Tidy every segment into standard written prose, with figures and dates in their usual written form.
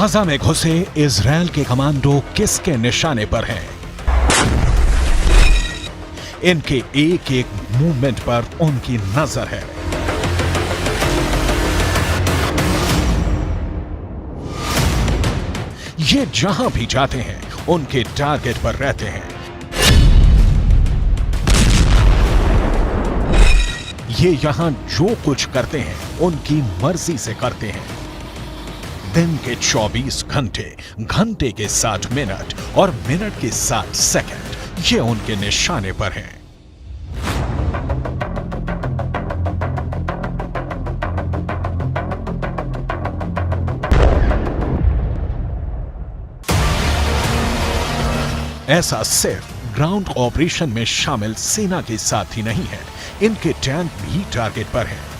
Gaza में घुसे Israel के कमांडो किसके निशाने पर हैं? इनके एक एक मूवमेंट पर उनकी नजर है। ये जहां भी जाते हैं उनके टारगेट पर रहते हैं। ये यहां जो कुछ करते हैं उनकी मर्जी से करते हैं। दिन के 24 घंटे, घंटे के 60 मिनट और मिनट के 60 सेकंड ये उनके निशाने पर हैं। ऐसा सिर्फ ग्राउंड ऑपरेशन में शामिल सेना के साथ ही नहीं है, इनके टैंक भी टारगेट पर हैं।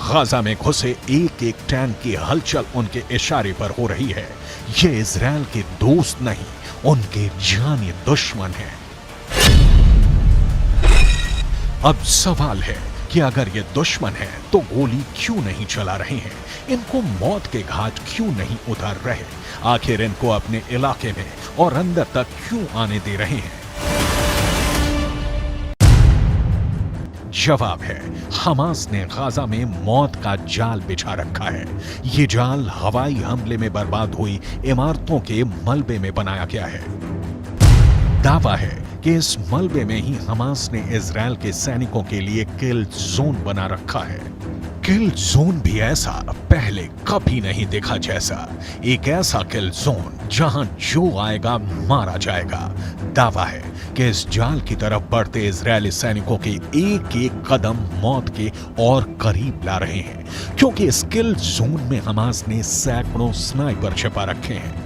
गाजा में घुसे एक एक टैंक की हलचल उनके इशारे पर हो रही है। ये इजरायल के दोस्त नहीं, उनके जानी दुश्मन हैं। अब सवाल है कि अगर ये दुश्मन है तो गोली क्यों नहीं चला रहे हैं? इनको मौत के घाट क्यों नहीं उतार रहे? आखिर इनको अपने इलाके में और अंदर तक क्यों आने दे रहे हैं? जवाब है, हमास ने गाजा में मौत का जाल बिछा रखा है। ये जाल हवाई हमले में बर्बाद हुई इमारतों के मलबे में बनाया गया है। दावा है कि इस मलबे में ही हमास ने इजरायल के सैनिकों के लिए किल जोन बना रखा है। किल जोन भी ऐसा पहले कभी नहीं देखा जैसा। एक ऐसा किल जोन जहां जो आएगा मारा जाएगा। दावा है कि इस जाल की तरफ बढ़ते इजरायली सैनिकों के एक एक कदम मौत के और करीब ला रहे हैं, क्योंकि इस किल जोन में हमास ने सैकड़ों स्नाइपर छिपा रखे हैं।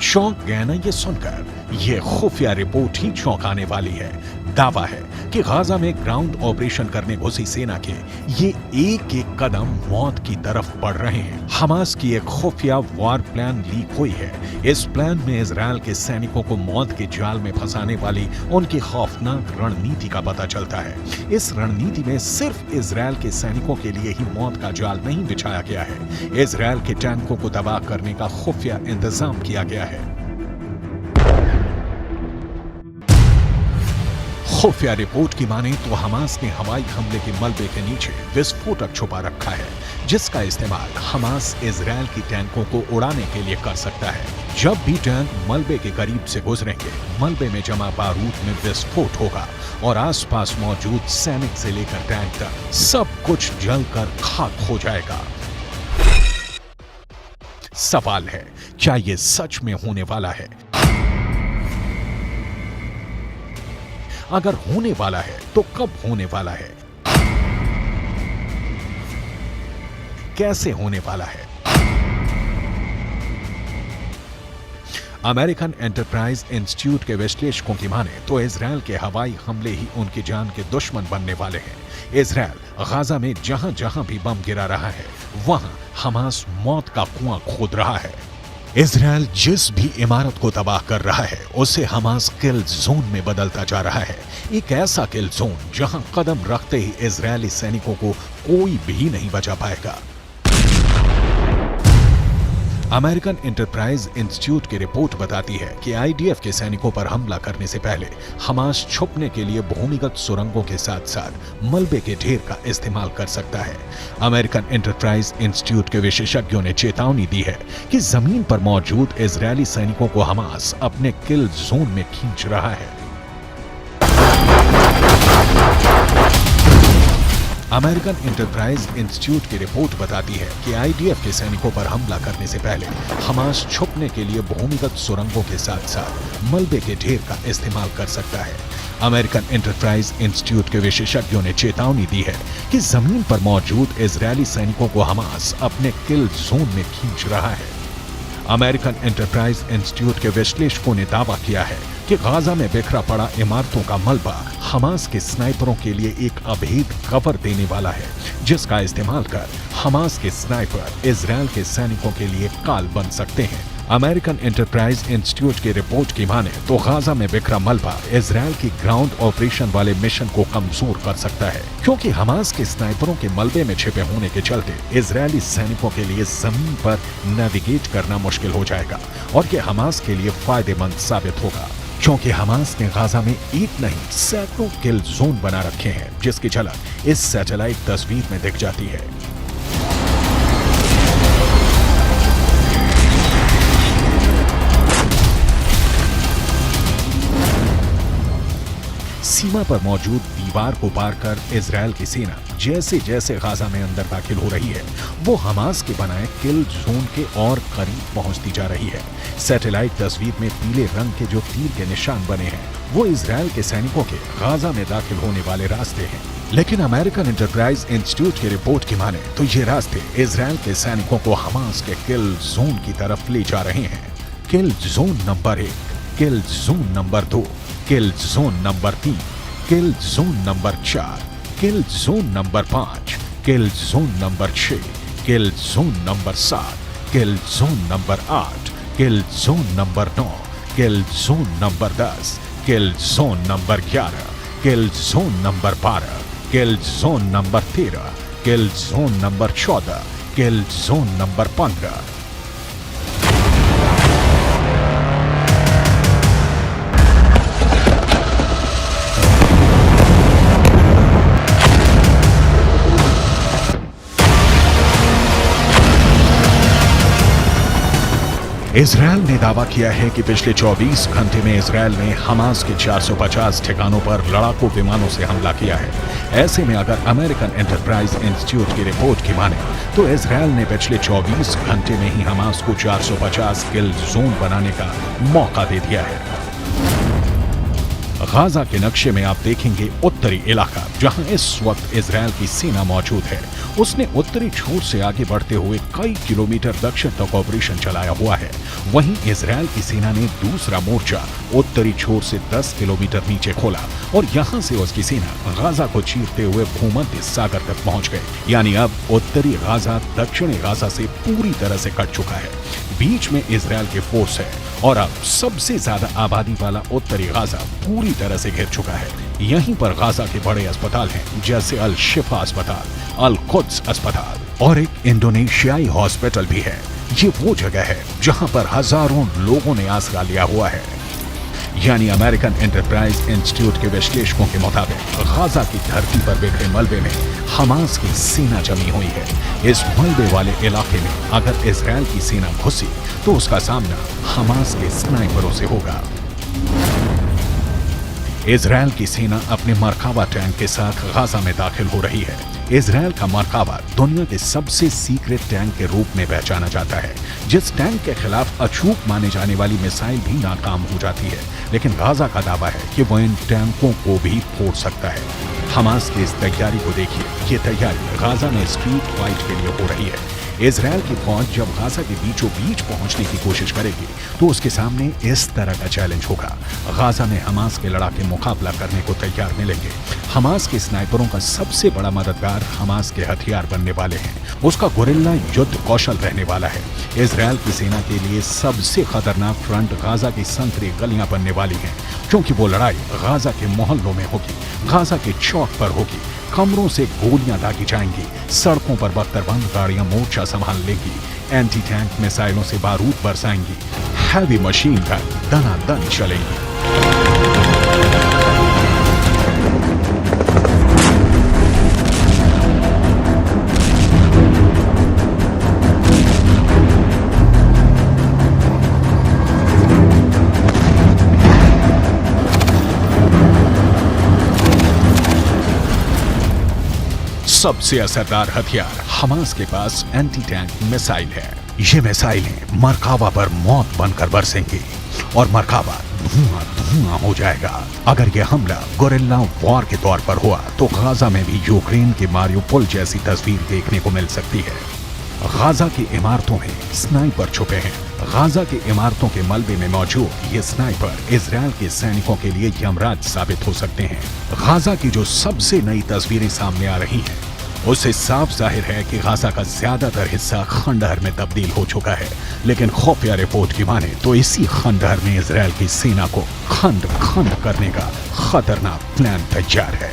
चौंक गए ना ये सुनकर? ये खुफिया रिपोर्ट ही चौंकाने वाली है। दावा है कि गाजा में ग्राउंड ऑपरेशन करने घुसी सेना के ये एक एक कदम मौत की तरफ बढ़ रहे हैं। हमास की एक खुफिया वॉर प्लान लीक हुई है। इस प्लान में इजरायल के सैनिकों को मौत के जाल में फंसाने वाली उनकी खौफनाक रणनीति का पता चलता है। इस रणनीति में सिर्फ इजरायल के सैनिकों के लिए ही मौत का जाल नहीं बिछाया गया है, इजरायल के टैंकों को तबाह करने का खुफिया इंतजाम किया गया है। खुफिया रिपोर्ट की माने तो हमास ने हवाई हमले के मलबे के नीचे विस्फोटक छुपा रखा है, जिसका इस्तेमाल हमास इजरायल की टैंकों को उड़ाने के लिए कर सकता है। जब भी टैंक मलबे के करीब से गुजरेंगे, मलबे में जमा बारूद में विस्फोट होगा और आसपास मौजूद सैनिक से लेकर टैंक तक सब कुछ जलकर खाक हो जाएगा। सवाल है, क्या ये सच में होने वाला है? अगर होने वाला है तो कब होने वाला है? कैसे होने वाला है? अमेरिकन एंटरप्राइज इंस्टीट्यूट के विश्लेषकों की माने तो इजरायल के हवाई हमले ही उनकी जान के दुश्मन बनने वाले हैं। इजरायल गाजा में जहां जहां भी बम गिरा रहा है, वहां हमास मौत का कुआं खोद रहा है। इजरायल जिस भी इमारत को तबाह कर रहा है उसे हमास किल जोन में बदलता जा रहा है। एक ऐसा किल जोन जहां कदम रखते ही इजरायली सैनिकों को कोई भी नहीं बचा पाएगा। अमेरिकन एंटरप्राइज इंस्टीट्यूट की रिपोर्ट बताती है कि आईडीएफ के सैनिकों पर हमला करने से पहले हमास छुपने के लिए भूमिगत सुरंगों के साथ साथ मलबे के ढेर का इस्तेमाल कर सकता है। अमेरिकन एंटरप्राइज इंस्टीट्यूट के विशेषज्ञों ने चेतावनी दी है कि जमीन पर मौजूद इजरायली सैनिकों को हमास अपने किल जोन में खींच रहा है। अमेरिकन एंटरप्राइज इंस्टीट्यूट की रिपोर्ट बताती है कि आईडीएफ के सैनिकों पर हमला करने से पहले हमास छुपने के लिए भूमिगत सुरंगों के साथ साथ मलबे के ढेर का इस्तेमाल कर सकता है। अमेरिकन एंटरप्राइज इंस्टीट्यूट के विशेषज्ञों ने चेतावनी दी है कि जमीन पर मौजूद इजरायली सैनिकों को हमास अपने किल जोन में खींच रहा है। अमेरिकन एंटरप्राइज इंस्टीट्यूट के विश्लेषकों ने दावा किया है कि गाजा में बिखरा पड़ा इमारतों का मलबा हमास के स्नाइपरों के लिए एक अभेद कवर देने वाला है, जिसका इस्तेमाल कर हमास के स्नाइपर इजरायल के सैनिकों के लिए काल बन सकते हैं। अमेरिकन एंटरप्राइज इंस्टीट्यूट की रिपोर्ट की माने तो गाजा में बिखरा मलबा इजरायल की ग्राउंड ऑपरेशन वाले मिशन को कमजोर कर सकता है, क्योंकि हमास के स्नाइपरों के मलबे में छिपे होने के चलते इजरायली सैनिकों के लिए जमीन पर नेविगेट करना मुश्किल हो जाएगा और ये हमास के लिए फायदेमंद साबित होगा, क्योंकि हमास ने गाजा में एक नहीं सैकड़ों किल जोन बना रखे हैं, जिसकी झलक इस सैटेलाइट तस्वीर में दिख जाती है। सीमा पर मौजूद दीवार को पार कर इजरायल की सेना जैसे जैसे गाजा में अंदर दाखिल हो रही है, वो हमास के बनाए किल जोन के और करीब पहुंचती जा रही है। सैटेलाइट तस्वीर में पीले रंग के जो तीर के निशान बने हैं, वो इजरायल के सैनिकों के गाजा में दाखिल होने वाले रास्ते हैं। लेकिन अमेरिकन एंटरप्राइज इंस्टीट्यूट की रिपोर्ट की माने तो ये रास्ते इजरायल के सैनिकों को हमास के किल जोन की तरफ ले जा रहे हैं। किल जोन नंबर 1, किल जोन नंबर 2, किल जोन नंबर 3, किल जोन नंबर 4, किल जोन नंबर 5, किल जोन नंबर 6, किल जोन नंबर 7, किल जोन नंबर 8, किल जोन नंबर 9, किल जोन नंबर 10, किल जोन नंबर 11, किल जोन नंबर 12, किल जोन नंबर 13, किल जोन नंबर 14, किल जोन नंबर 15। इजरायल ने दावा किया है कि पिछले 24 घंटे में Israel ने Hamas के 450 ठिकानों पर लड़ाकू विमानों से हमला किया है। ऐसे में अगर अमेरिकन एंटरप्राइज इंस्टीट्यूट की रिपोर्ट की माने तो इजरायल ने पिछले 24 घंटे में ही हमास को 450 किल जोन बनाने का मौका दे दिया है। गाजा के नक्शे में आप देखेंगे उत्तरी इलाका जहां इस वक्त इजरायल की सेना मौजूद है, उसने उत्तरी छोर से आगे बढ़ते हुए कई किलोमीटर दक्षिण तक ऑपरेशन चलाया हुआ है। वहीं इजरायल की सेना ने दूसरा मोर्चा उत्तरी छोर से 10 किलोमीटर नीचे खोला और यहां से उसकी सेना गाजा को चीरते हुए भूमध्य सागर तक पहुंच गए। यानी अब उत्तरी गाजा दक्षिणी गाजा से पूरी तरह से कट चुका है। बीच में इजरायल के फोर्स है और अब सबसे ज्यादा आबादी वाला उत्तरी गाजा पूरी तरह से घिर चुका है। यहीं पर गाजा के बड़े अस्पताल हैं, जैसे अल शिफा अस्पताल, अल कुद्स अस्पताल और एक इंडोनेशियाई हॉस्पिटल भी है। ये वो जगह है जहां पर हजारों लोगों ने आसरा लिया हुआ है। यानी अमेरिकन एंटरप्राइज इंस्टीट्यूट के विश्लेषकों के मुताबिक गाजा की धरती पर बिखरे मलबे में हमास की सेना जमी हुई है। इस मलबे वाले इलाके में अगर इजरायल की सेना घुसी तो उसका सामना हमास के स्नाइपरों से होगा। इजरायल की सेना अपने मरकावा टैंक के साथ गाजा में दाखिल हो रही है। इजरायल का मरकावा दुनिया के सबसे सीक्रेट टैंक के रूप में पहचाना जाता है, जिस टैंक के खिलाफ अचूक माने जाने वाली मिसाइल भी नाकाम हो जाती है। लेकिन गाजा का दावा है कि वो इन टैंकों को भी फोड़ सकता है। हमास की इस तैयारी को देखिए, ये तैयारी गाजा में स्ट्रीट फाइट के लिए हो रही है। इजरायल की फौज जब गाजा के बीचों बीच पहुंचने की कोशिश करेगी तो उसके सामने इस तरह का चैलेंज होगा। गाजा में हमास के लड़ाके मुकाबला करने को तैयार मिलेंगे। हमास के स्नाइपरों का सबसे बड़ा मददगार हमास के हथियार बनने वाले हैं। उसका गुरिल्ला युद्ध कौशल रहने वाला है। इजरायल की सेना के लिए सबसे खतरनाक फ्रंट गाजा की संकरी गलियां बनने वाली हैं, क्योंकि वो लड़ाई गाजा के मोहल्लों में होगी, गाजा के चौक पर होगी। कमरों से गोलियां दागी जाएंगी, सड़कों पर बख्तरबंद गाड़ियां मोर्चा संभाल लेंगी, एंटी टैंक मिसाइलों से बारूद बरसाएंगी, हैवी मशीन गन दनादन चलेंगी। सबसे असरदार हथियार हमास के पास एंटी टैंक मिसाइल है। ये मिसाइलें मरकावा पर मौत बनकर बरसेंगी और मरकावा धुआं धुआं हो जाएगा। अगर यह हमला गोरिल्ला वॉर के तौर पर हुआ तो गाजा में भी यूक्रेन के मारियोपोल जैसी तस्वीर देखने को मिल सकती है। गाजा की इमारतों में स्नाइपर छुपे हैं। गाजा की इमारतों के मलबे में मौजूद ये स्नाइपर इजरायल के सैनिकों के लिए यमराज साबित हो सकते हैं। गाजा की जो सबसे नई तस्वीरें सामने आ रही हैं, उससे साफ जाहिर है कि गाजा का ज्यादातर हिस्सा खंडहर में तब्दील हो चुका है। लेकिन खुफिया रिपोर्ट की माने तो इसी खंडहर में इजरायल की सेना को खंड खंड करने का खतरनाक प्लान तैयार है।